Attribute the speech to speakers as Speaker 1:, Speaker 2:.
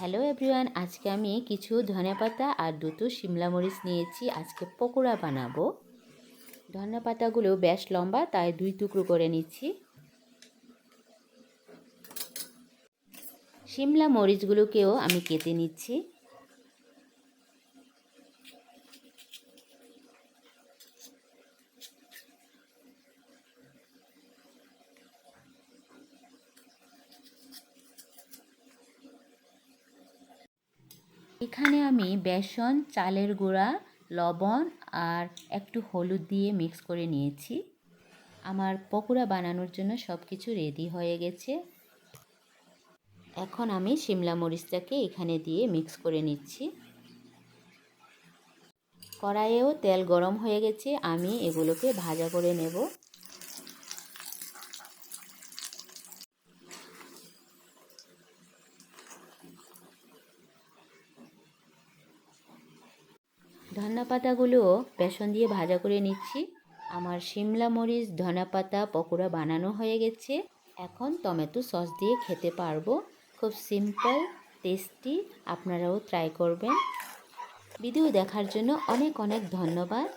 Speaker 1: Hello everyone, আজকে আমি কিছু ধনেপাতা আর দুটো শিমলা মরিচ নিয়েছি। আজকে পকোড়া বানাবো। ধনেপাতাগুলো বেশ লম্বা, তাই 2 টুকরো করে নিচ্ছি। শিমলা মরিচগুলোকেও আমি কেটে নিচ্ছি। এখানে আমি বেসন, চালের গুঁড়া, লবণ আর একটু হলুদ দিয়ে মিক্স করে নিয়েছি। আমার পকোড়া বানানোর জন্য সব কিছু রেডি হয়ে গেছে। এখন আমি শিমলা মরিচটাকে এখানে দিয়ে মিক্স করে নিচ্ছি। কড়াইয়েও তেল গরম হয়ে গেছে, আমি এগুলোকে ভাজা করে নেব। ধনেপাতাগুলোও বেসন দিয়ে ভাজা করে নিচ্ছি। আমার শিমলা মরিচ ধনেপাতা পকোড়া বানানো হয়ে গেছে। এখন টমেটো সস দিয়ে খেতে পারবো। খুব সিম্পল, টেস্টি। আপনারাও ট্রাই করবেন। ভিডিও দেখার জন্য অনেক অনেক ধন্যবাদ।